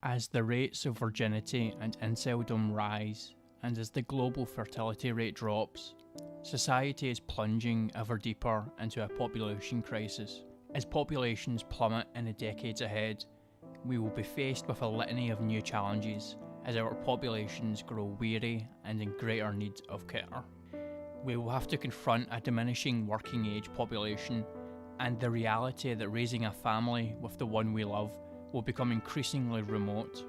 As the rates of virginity and inceldom rise, and as the global fertility rate drops, society is plunging ever deeper into a population crisis. As populations plummet in the decades ahead, we will be faced with a litany of new challenges as our populations grow weary and in greater need of care. We will have to confront a diminishing working age population and the reality that raising a family with the one we love will become increasingly remote.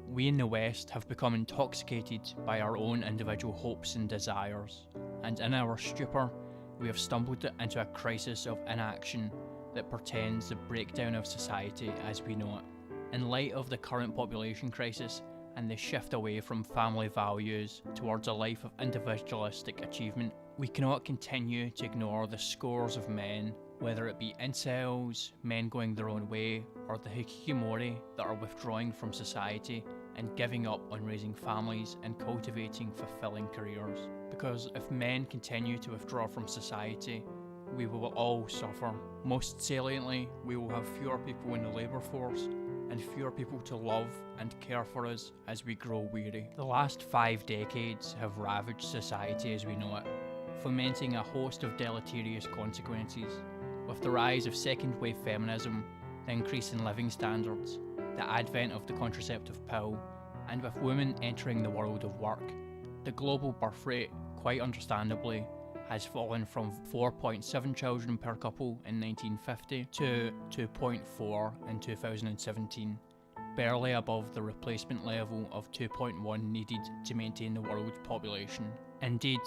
We in the West have become intoxicated by our own individual hopes and desires, and in our stupor, we have stumbled into a crisis of inaction that portends the breakdown of society as we know it. In light of the current population crisis and the shift away from family values towards a life of individualistic achievement, we cannot continue to ignore the scores of men, whether it be incels, men going their own way, or the Hikikomori that are withdrawing from society and giving up on raising families and cultivating fulfilling careers. Because if men continue to withdraw from society, we will all suffer. Most saliently, we will have fewer people in the labour force and fewer people to love and care for us as we grow weary. The last 5 decades have ravaged society as we know it, fomenting a host of deleterious consequences. With the rise of second-wave feminism, the increase in living standards, the advent of the contraceptive pill, and with women entering the world of work, the global birth rate, quite understandably, has fallen from 4.7 children per couple in 1950 to 2.4 in 2017, barely above the replacement level of 2.1 needed to maintain the world's population. Indeed,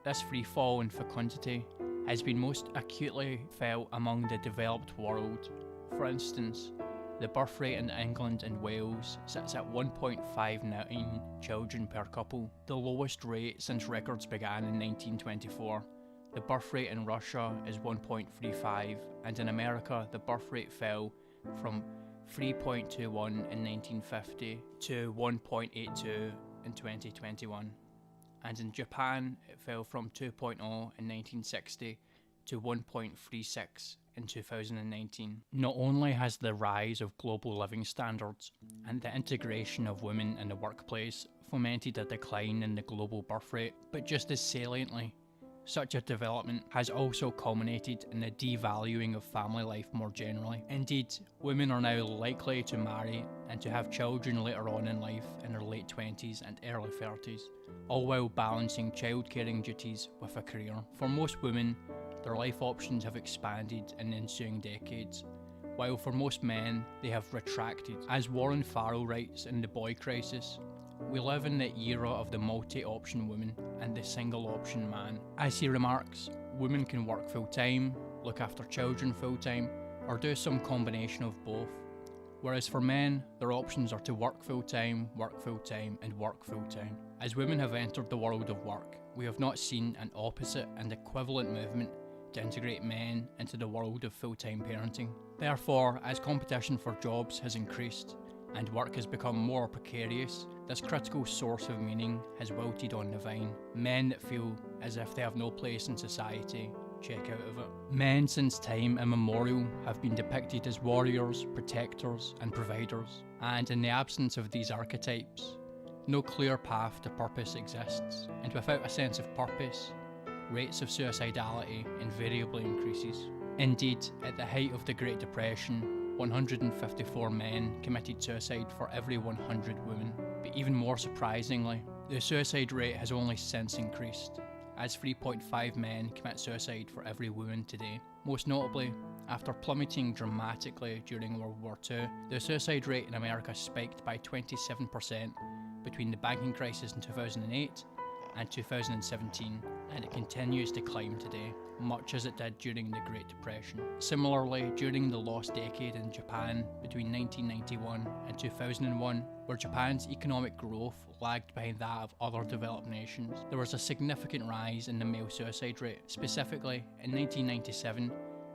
this freefall in fecundity has been most acutely felt among the developed world. For instance, the birth rate in England and Wales sits at 1.59 children per couple, the lowest rate since records began in 1924. The birth rate in Russia is 1.35, and in America the birth rate fell from 3.21 in 1950 to 1.82 in 2021. And in Japan it fell from 2.0 in 1960 to 1.36 in 2019. Not only has the rise of global living standards and the integration of women in the workplace fomented a decline in the global birth rate, but just as saliently, such a development has also culminated in the devaluing of family life more generally. Indeed, women are now likely to marry and to have children later on in life in their late 20s and early 30s, all while balancing child-caring duties with a career. For most women, their life options have expanded in the ensuing decades, while for most men, they have retracted. As Warren Farrell writes in The Boy Crisis, we live in the era of the multi-option woman and the single-option man. As he remarks, women can work full-time, look after children full-time, or do some combination of both. Whereas for men, their options are to work full-time, and work full-time. As women have entered the world of work, we have not seen an opposite and equivalent movement to integrate men into the world of full-time parenting. Therefore, as competition for jobs has increased and work has become more precarious, this critical source of meaning has wilted on the vine. Men that feel as if they have no place in society check out of it. Men since time immemorial have been depicted as warriors, protectors and providers, and in the absence of these archetypes, no clear path to purpose exists, and without a sense of purpose, rates of suicidality invariably increases. Indeed, at the height of the Great Depression, 154 men committed suicide for every 100 women. But even more surprisingly, the suicide rate has only since increased, as 3.5 men commit suicide for every woman today. Most notably, after plummeting dramatically during World War II, the suicide rate in America spiked by 27% between the banking crisis in 2008 and 2017, and it continues to climb today, much as it did during the Great Depression. Similarly, during the lost decade in Japan between 1991 and 2001, where Japan's economic growth lagged behind that of other developed nations, there was a significant rise in the male suicide rate. Specifically, in 1997,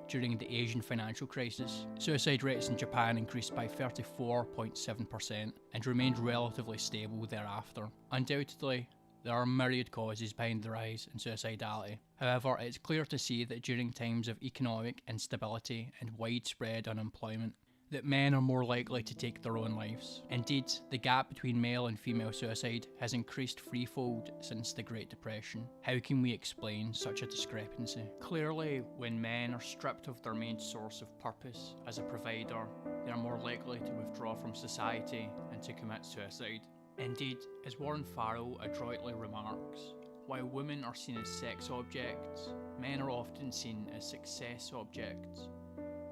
during the Asian financial crisis, suicide rates in Japan increased by 34.7% and remained relatively stable thereafter. Undoubtedly, there are myriad causes behind the rise in suicidality. However, it's clear to see that during times of economic instability and widespread unemployment, that men are more likely to take their own lives. Indeed, the gap between male and female suicide has increased threefold since the Great Depression. How can we explain such a discrepancy? Clearly, when men are stripped of their main source of purpose as a provider, they are more likely to withdraw from society and to commit suicide. Indeed, as Warren Farrell adroitly remarks, while women are seen as sex objects, men are often seen as success objects,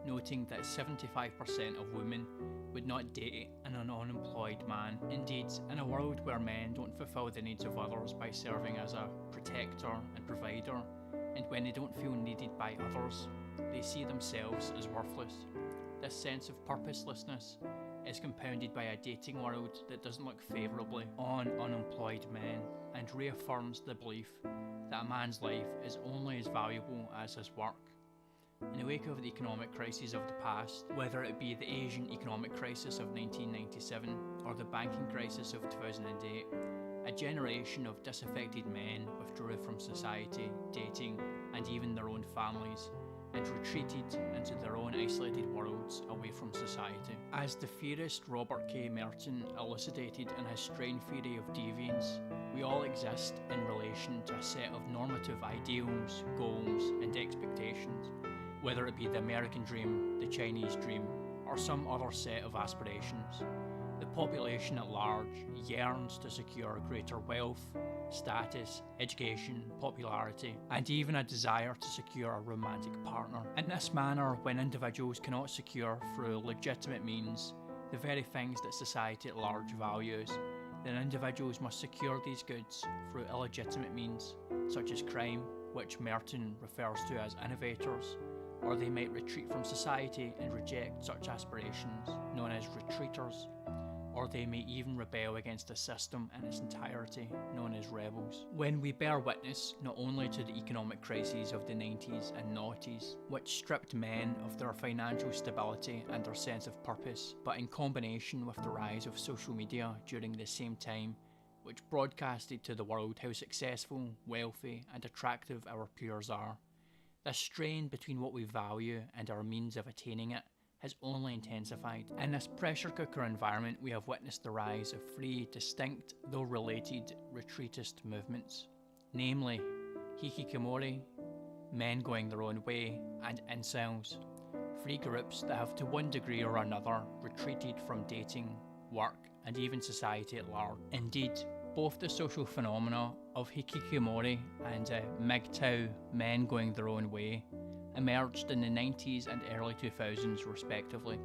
noting that 75% of women would not date an unemployed man. Indeed, in a world where men don't fulfill the needs of others by serving as a protector and provider, and when they don't feel needed by others, they see themselves as worthless. This sense of purposelessness is compounded by a dating world that doesn't look favourably on unemployed men and reaffirms the belief that a man's life is only as valuable as his work. In the wake of the economic crises of the past, whether it be the Asian economic crisis of 1997 or the banking crisis of 2008, a generation of disaffected men withdrew from society, dating, and even their own families, and retreated into their own isolated worlds away from society. As the theorist Robert K. Merton elucidated in his strain theory of deviance, we all exist in relation to a set of normative ideals, goals, and expectations, whether it be the American dream, the Chinese dream, or some other set of aspirations. The population at large yearns to secure greater wealth, status, education, popularity, and even a desire to secure a romantic partner. In this manner, when individuals cannot secure through legitimate means the very things that society at large values, then individuals must secure these goods through illegitimate means, such as crime, which Merton refers to as innovators, or they might retreat from society and reject such aspirations, known as retreaters, or they may even rebel against the system in its entirety, known as rebels. When we bear witness not only to the economic crises of the 90s and noughties, which stripped men of their financial stability and their sense of purpose, but in combination with the rise of social media during the same time, which broadcasted to the world how successful, wealthy, and attractive our peers are, this strain between what we value and our means of attaining it has only intensified. In this pressure cooker environment, we have witnessed the rise of three distinct, though related, retreatist movements, namely Hikikomori, men going their own way, and Incels, three groups that have to one degree or another retreated from dating, work, and even society at large. Indeed, both the social phenomena of Hikikomori and MGTOW, men going their own way, emerged in the 90s and early 2000s respectively.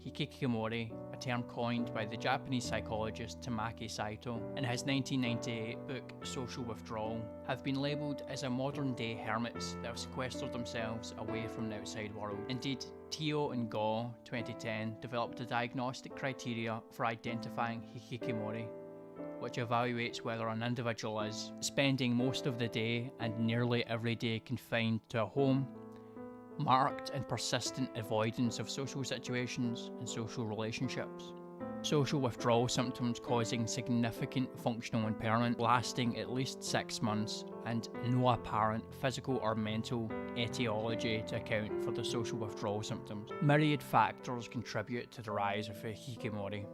Hikikomori, a term coined by the Japanese psychologist Tamaki Saito in his 1998 book Social Withdrawal, have been labelled as a modern-day hermits that have sequestered themselves away from the outside world. Indeed, Teo and Go 2010 developed a diagnostic criteria for identifying Hikikomori, which evaluates whether an individual is spending most of the day and nearly every day confined to a home, marked and persistent avoidance of social situations and social relationships, social withdrawal symptoms causing significant functional impairment lasting at least 6 months, and no apparent physical or mental etiology to account for the social withdrawal symptoms. Myriad factors contribute to the rise of hikikomori.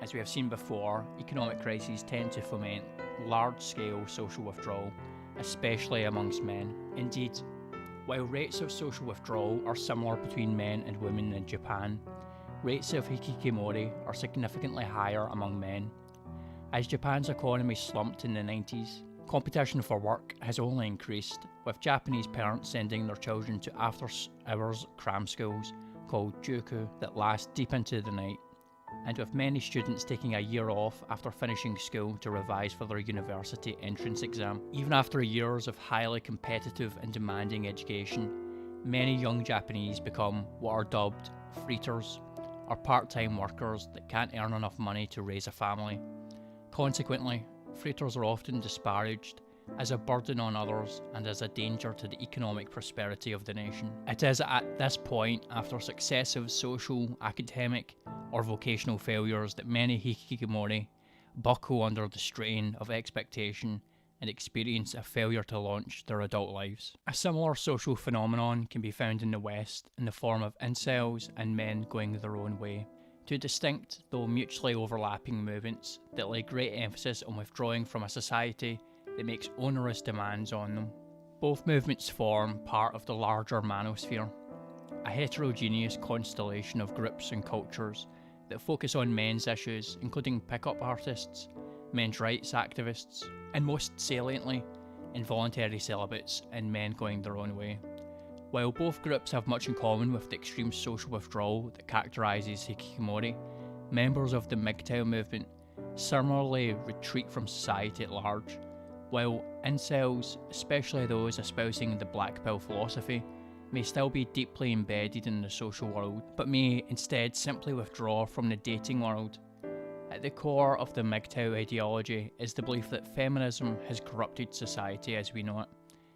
As we have seen before, economic crises tend to foment large-scale social withdrawal, especially amongst men. Indeed, while rates of social withdrawal are similar between men and women in Japan, rates of hikikomori are significantly higher among men. As Japan's economy slumped in the 90s, competition for work has only increased, with Japanese parents sending their children to after-hours cram schools called juku that last deep into the night, and with many students taking a year off after finishing school to revise for their university entrance exam. Even after years of highly competitive and demanding education, many young Japanese become what are dubbed freeters, or part-time workers that can't earn enough money to raise a family. Consequently, freeters are often disparaged as a burden on others and as a danger to the economic prosperity of the nation. It is at this point, after successive social, academic, or vocational failures, that many hikikomori buckle under the strain of expectation and experience a failure to launch their adult lives. A similar social phenomenon can be found in the West in the form of incels and men going their own way. Two distinct, though mutually overlapping movements that lay great emphasis on withdrawing from a society that makes onerous demands on them. Both movements form part of the larger manosphere, a heterogeneous constellation of groups and cultures that focus on men's issues, including pickup artists, men's rights activists, and most saliently, involuntary celibates and men going their own way. While both groups have much in common with the extreme social withdrawal that characterises Hikikomori, members of the MGTOW movement similarly retreat from society at large, while incels, especially those espousing the black pill philosophy, may still be deeply embedded in the social world, but may instead simply withdraw from the dating world. At the core of the MGTOW ideology is the belief that feminism has corrupted society as we know it,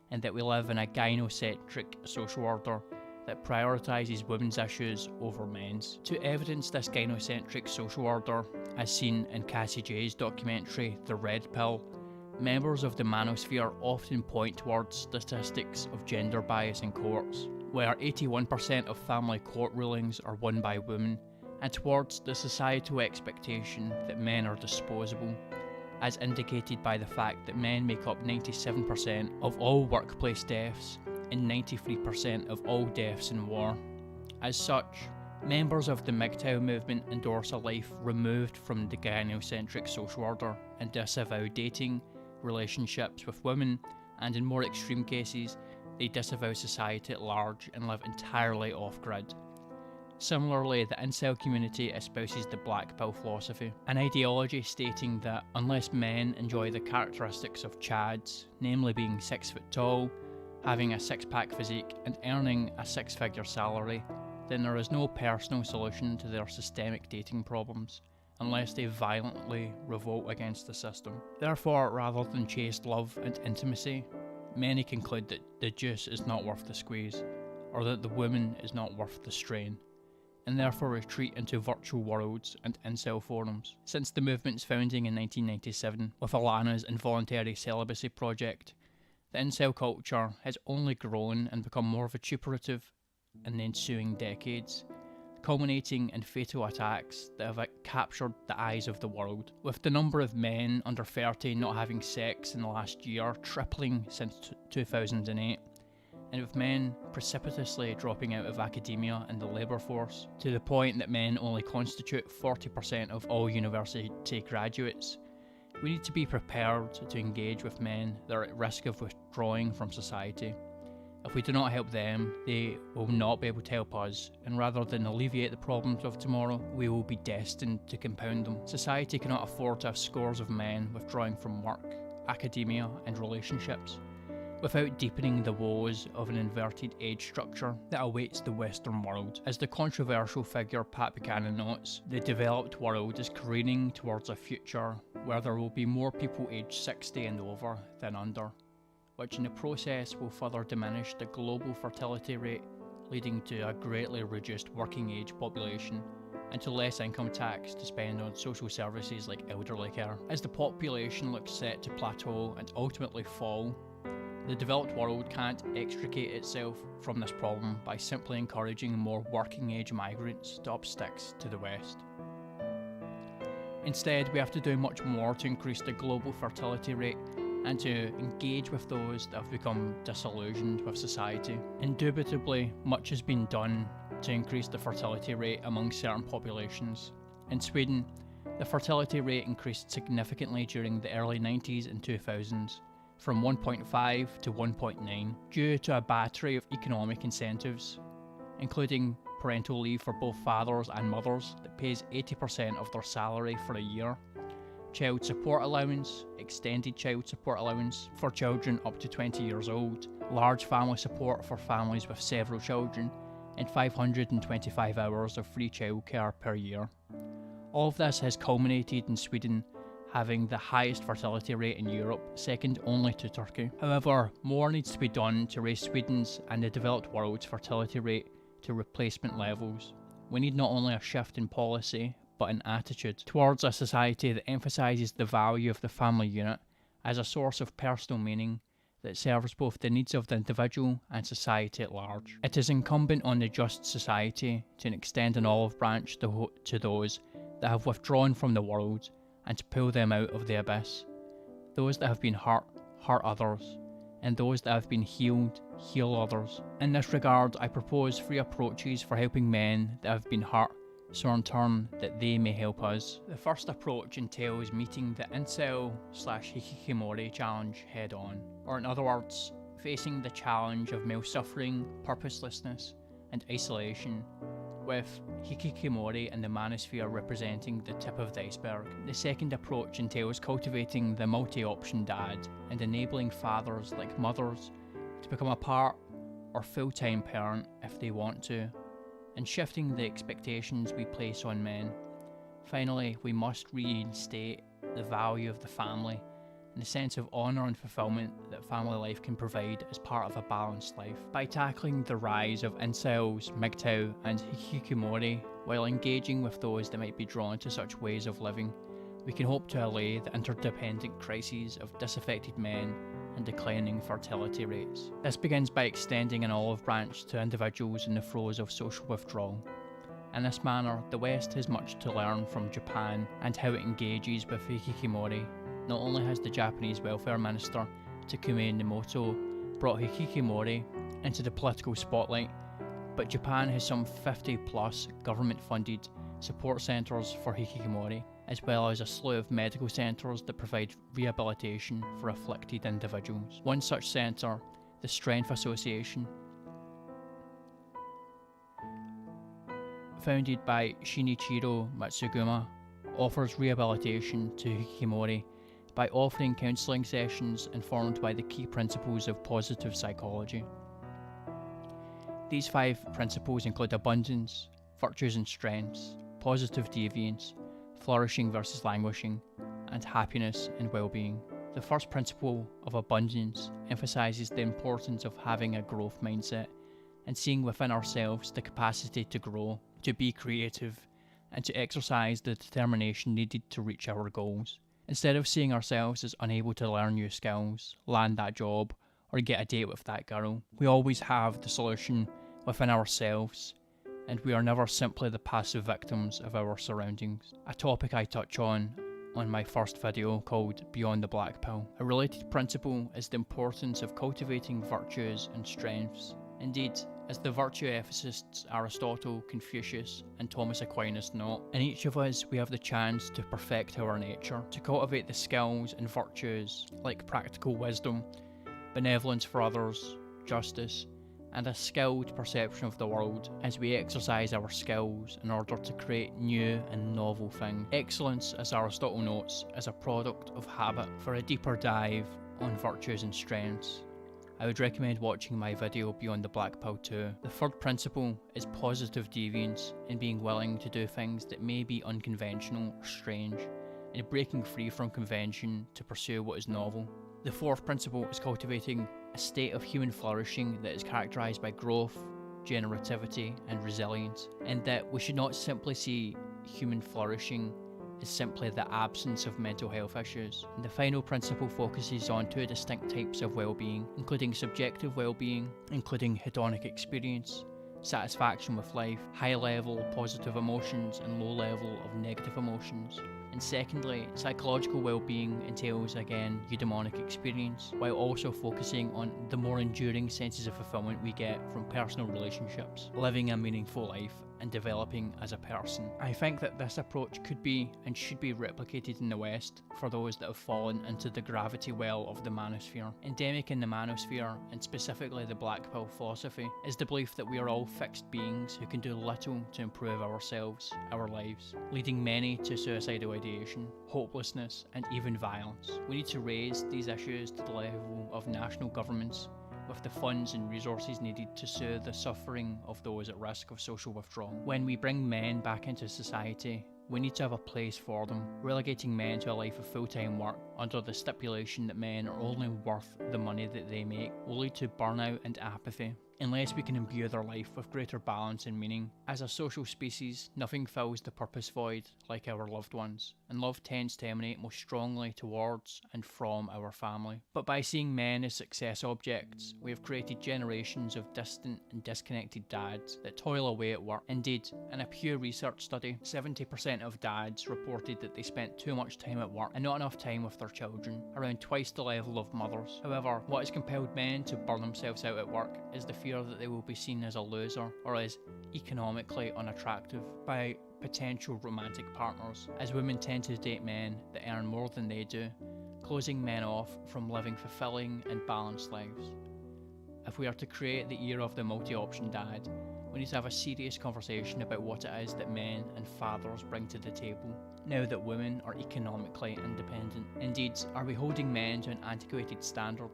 and that we live in a gynocentric social order that prioritises women's issues over men's. To evidence this gynocentric social order, as seen in Cassie J's documentary The Red Pill, members of the manosphere often point towards statistics of gender bias in courts, where 81% of family court rulings are won by women, and towards the societal expectation that men are disposable, as indicated by the fact that men make up 97% of all workplace deaths and 93% of all deaths in war. As such, members of the MGTOW movement endorse a life removed from the gynocentric social order and disavow dating, relationships with women, and in more extreme cases, they disavow society at large and live entirely off-grid. Similarly, the incel community espouses the black pill philosophy, an ideology stating that unless men enjoy the characteristics of chads, namely being 6 foot tall, having a six-pack physique, and earning a six-figure salary, then there is no personal solution to their systemic dating problems, unless they violently revolt against the system. Therefore, rather than chaste love and intimacy, many conclude that the juice is not worth the squeeze, or that the woman is not worth the strain, and therefore retreat into virtual worlds and incel forums. Since the movement's founding in 1997 with Alana's involuntary celibacy project, the incel culture has only grown and become more vituperative in the ensuing decades, culminating in fatal attacks that have captured the eyes of the world, with the number of men under 30 not having sex in the last year tripling since 2008, and with men precipitously dropping out of academia and the labour force, to the point that men only constitute 40% of all university graduates. We need to be prepared to engage with men that are at risk of withdrawing from society. If we do not help them, they will not be able to help us, and rather than alleviate the problems of tomorrow, we will be destined to compound them. Society cannot afford to have scores of men withdrawing from work, academia, and relationships, without deepening the woes of an inverted age structure that awaits the Western world. As the controversial figure Pat Buchanan notes, the developed world is careening towards a future where there will be more people aged 60 and over than under, which in the process will further diminish the global fertility rate, leading to a greatly reduced working age population and to less income tax to spend on social services like elderly care. As the population looks set to plateau and ultimately fall, the developed world can't extricate itself from this problem by simply encouraging more working age migrants to up sticks to the West. Instead, we have to do much more to increase the global fertility rate and to engage with those that have become disillusioned with society. Indubitably, much has been done to increase the fertility rate among certain populations. In Sweden, the fertility rate increased significantly during the early 90s and 2000s, from 1.5 to 1.9, due to a battery of economic incentives, including parental leave for both fathers and mothers that pays 80% of their salary for a year, child support allowance, extended child support allowance for children up to 20 years old, large family support for families with several children, and 525 hours of free childcare per year. All of this has culminated in Sweden having the highest fertility rate in Europe, second only to Turkey. However, more needs to be done to raise Sweden's and the developed world's fertility rate to replacement levels. We need not only a shift in policy, but an attitude towards a society that emphasises the value of the family unit as a source of personal meaning that serves both the needs of the individual and society at large. It is incumbent on the just society to extend an olive branch to those that have withdrawn from the world and to pull them out of the abyss. Those that have been hurt, hurt others, and those that have been healed, heal others. In this regard, I propose 3 approaches for helping men that have been hurt, so in turn that they may help us. The first approach entails meeting the Incel/Hikikomori challenge head on, or in other words, facing the challenge of male suffering, purposelessness, and isolation, with Hikikomori and the manosphere representing the tip of the iceberg. The second approach entails cultivating the multi-option dad and enabling fathers like mothers to become a part or full-time parent if they want to, and shifting the expectations we place on men. Finally, we must reinstate the value of the family and the sense of honour and fulfilment that family life can provide as part of a balanced life. By tackling the rise of incels, MGTOW and Hikikomori while engaging with those that might be drawn to such ways of living, we can hope to allay the interdependent crises of disaffected men and declining fertility rates. This begins by extending an olive branch to individuals in the throes of social withdrawal. In this manner, the West has much to learn from Japan and how it engages with Hikikomori. Not only has the Japanese welfare minister, Takumi Nemoto, brought Hikikomori into the political spotlight, but Japan has some 50 plus government-funded support centres for Hikikomori, as well as a slew of medical centres that provide rehabilitation for afflicted individuals. One such centre, the Strength Association, founded by Shinichiro Matsuguma, offers rehabilitation to Hikikomori by offering counselling sessions informed by the key principles of positive psychology. These 5 principles include abundance, virtues and strengths, positive deviance, flourishing versus languishing, and happiness and well-being. The first principle of abundance emphasises the importance of having a growth mindset and seeing within ourselves the capacity to grow, to be creative, and to exercise the determination needed to reach our goals. Instead of seeing ourselves as unable to learn new skills, land that job, or get a date with that girl, we always have the solution within ourselves, and we are never simply the passive victims of our surroundings. A topic I touch on my first video called Beyond the Black Pill. A related principle is the importance of cultivating virtues and strengths. Indeed, as the virtue ethicists Aristotle, Confucius, and Thomas Aquinas note, in each of us we have the chance to perfect our nature, to cultivate the skills and virtues like practical wisdom, benevolence for others, justice, and a skilled perception of the world as we exercise our skills in order to create new and novel things. Excellence, as Aristotle notes, is a product of habit. For a deeper dive on virtues and strengths, I would recommend watching my video Beyond the Black Pill 2. The third principle is positive deviance in being willing to do things that may be unconventional or strange, and breaking free from convention to pursue what is novel. The fourth principle is cultivating a state of human flourishing that is characterised by growth, generativity, and resilience, and that we should not simply see human flourishing is simply the absence of mental health issues. And the final principle focuses on 2 distinct types of well-being, including subjective well-being, including hedonic experience, satisfaction with life, high-level positive emotions and low-level of negative emotions. And secondly, psychological well-being entails again eudaimonic experience, while also focusing on the more enduring senses of fulfillment we get from personal relationships, living a meaningful life, and developing as a person. I think that this approach could be and should be replicated in the West for those that have fallen into the gravity well of the manosphere. Endemic in the manosphere, and specifically the Black Pill philosophy, is the belief that we are all fixed beings who can do little to improve ourselves, our lives, leading many to suicidal ideation, hopelessness, and even violence. We need to raise these issues to the level of national governments with the funds and resources needed to soothe the suffering of those at risk of social withdrawal. When we bring men back into society, we need to have a place for them, relegating men to a life of full-time work under the stipulation that men are only worth the money that they make will lead to burnout and apathy. unless we can imbue their life with greater balance and meaning. As a social species, nothing fills the purpose void like our loved ones, and love tends to emanate most strongly towards and from our family. But by seeing men as success objects, we have created generations of distant and disconnected dads that toil away at work. Indeed, in a Pew Research study, 70% of dads reported that they spent too much time at work and not enough time with their children, around twice the level of mothers. However, what has compelled men to burn themselves out at work is the fear that they will be seen as a loser or as economically unattractive by potential romantic partners, as women tend to date men that earn more than they do, closing men off from living fulfilling and balanced lives. If we are to create the era of the multi-option dad, we need to have a serious conversation about what it is that men and fathers bring to the table, now that women are economically independent. Indeed, are we holding men to an antiquated standard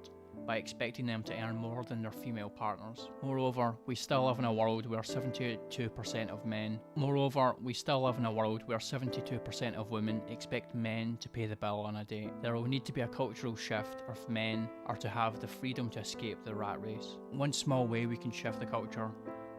by expecting them to earn more than their female partners? Moreover, we still live in a world where 72% of women expect men to pay the bill on a date. There will need to be a cultural shift if men are to have the freedom to escape the rat race. One small way we can shift the culture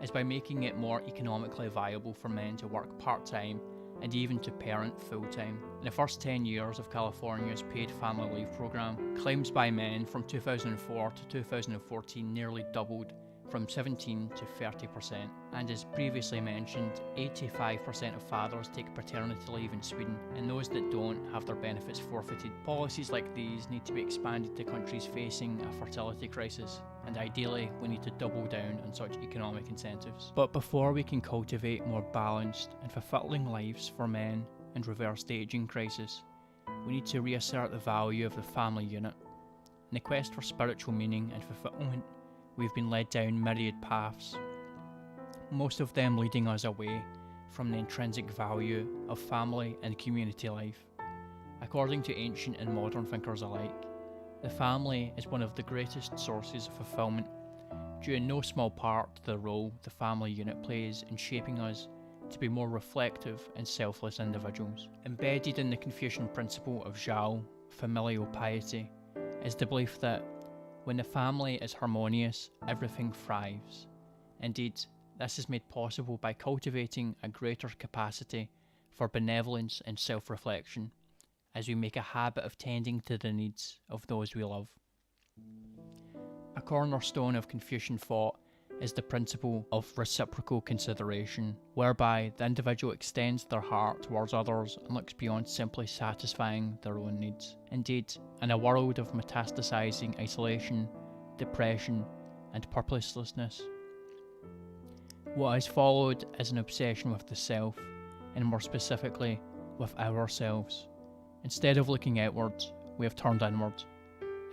is by making it more economically viable for men to work part-time and even to parent full-time. In the first 10 years of California's paid family leave program, claims by men from 2004 to 2014 nearly doubled from 17 to 30%. And as previously mentioned, 85% of fathers take paternity leave in Sweden, and those that don't have their benefits forfeited. Policies like these need to be expanded to countries facing a fertility crisis, and ideally we need to double down on such economic incentives. But before we can cultivate more balanced and fulfilling lives for men and reverse the aging crisis, we need to reassert the value of the family unit. In the quest for spiritual meaning and fulfillment, we've been led down myriad paths, most of them leading us away from the intrinsic value of family and community life. According to ancient and modern thinkers alike, the family is one of the greatest sources of fulfillment, due in no small part to the role the family unit plays in shaping us to be more reflective and selfless individuals. Embedded in the Confucian principle of Zhao, familial piety, is the belief that when the family is harmonious, everything thrives. Indeed, this is made possible by cultivating a greater capacity for benevolence and self-reflection, as we make a habit of tending to the needs of those we love. A cornerstone of Confucian thought is the principle of reciprocal consideration, whereby the individual extends their heart towards others and looks beyond simply satisfying their own needs. Indeed, in a world of metastasizing isolation, depression, and purposelessness, what has followed is an obsession with the self, and more specifically, with ourselves. Instead of looking outwards, we have turned inward.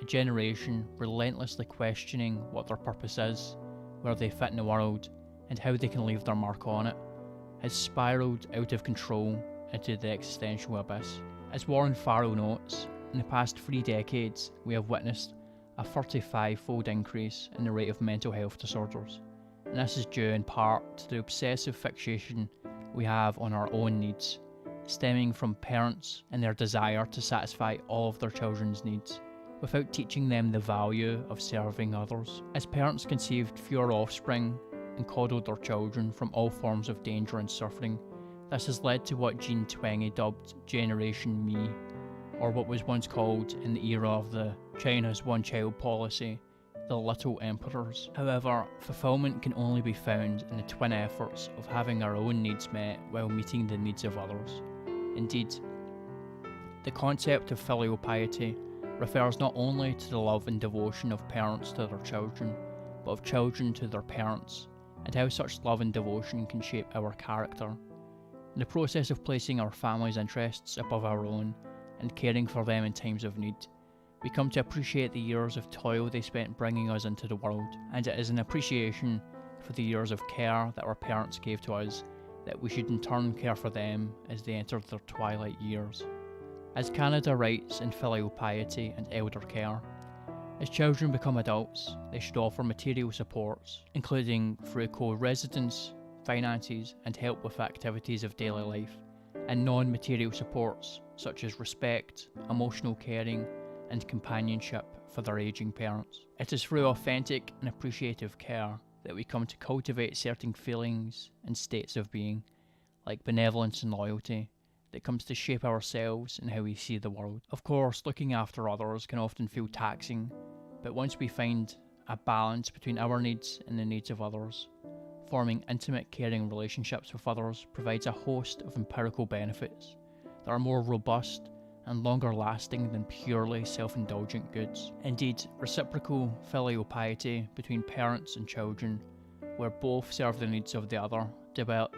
A generation relentlessly questioning what their purpose is, where they fit in the world, and how they can leave their mark on it, has spiralled out of control into the existential abyss. As Warren Farrell notes, in the past 3 decades, we have witnessed a 35-fold increase in the rate of mental health disorders, and this is due in part to the obsessive fixation we have on our own needs, stemming from parents and their desire to satisfy all of their children's needs, without teaching them the value of serving others. As parents conceived fewer offspring and coddled their children from all forms of danger and suffering, this has led to what Jean Twenge dubbed Generation Me, or what was once called, in the era of the China's one-child policy, the Little Emperors. However, fulfillment can only be found in the twin efforts of having our own needs met while meeting the needs of others. Indeed, the concept of filial piety refers not only to the love and devotion of parents to their children, but of children to their parents, and how such love and devotion can shape our character. In the process of placing our family's interests above our own and caring for them in times of need, we come to appreciate the years of toil they spent bringing us into the world, and it is an appreciation for the years of care that our parents gave to us that we should in turn care for them as they entered their twilight years. As Canada writes in Filial Piety and Elder Care, as children become adults, they should offer material supports, including through co-residence, finances, and help with activities of daily life, and non-material supports such as respect, emotional caring, and companionship for their aging parents. It is through authentic and appreciative care that we come to cultivate certain feelings and states of being, like benevolence and loyalty, that comes to shape ourselves and how we see the world. Of course, looking after others can often feel taxing, but once we find a balance between our needs and the needs of others, forming intimate, caring relationships with others provides a host of empirical benefits that are more robust and longer lasting than purely self-indulgent goods. Indeed, reciprocal filial piety between parents and children, where both serve the needs of the other,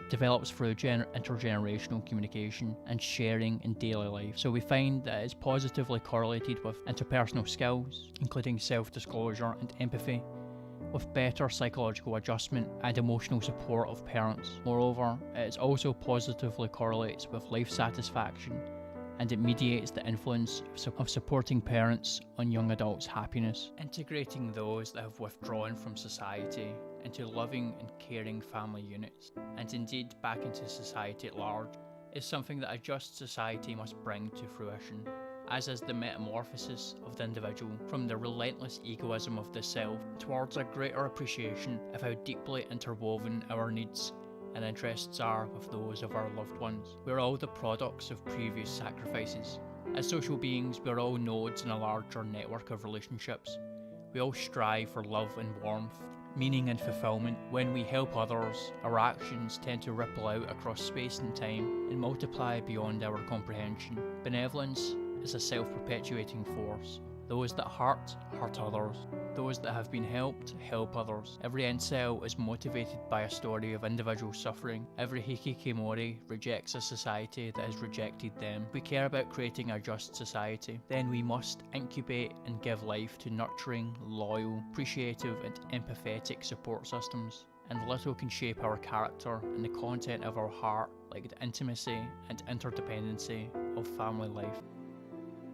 develops through intergenerational communication and sharing in daily life. So we find that it is positively correlated with interpersonal skills, including self-disclosure and empathy, with better psychological adjustment and emotional support of parents. Moreover, it also positively correlates with life satisfaction, and it mediates the influence of supporting parents on young adults' happiness. Integrating those that have withdrawn from society into loving and caring family units, and indeed back into society at large, is something that a just society must bring to fruition, as is the metamorphosis of the individual from the relentless egoism of the self towards a greater appreciation of how deeply interwoven our needs and interests are with those of our loved ones. We're all the products of previous sacrifices. As social beings, we're all nodes in a larger network of relationships. We all strive for love and warmth, meaning and fulfillment. When we help others, our actions tend to ripple out across space and time and multiply beyond our comprehension. Benevolence is a self-perpetuating force. Those that hurt others. Those that have been helped help others. Every incel is motivated by a story of individual suffering. Every Hikikomori rejects a society that has rejected them. If we care about creating a just society, then we must incubate and give life to nurturing, loyal, appreciative and empathetic support systems. And little can shape our character and the content of our heart like the intimacy and interdependency of family life.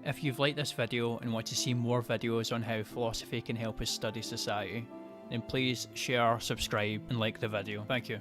If you've liked this video and want to see more videos on how philosophy can help us study society, then please share, subscribe and like the video. Thank you.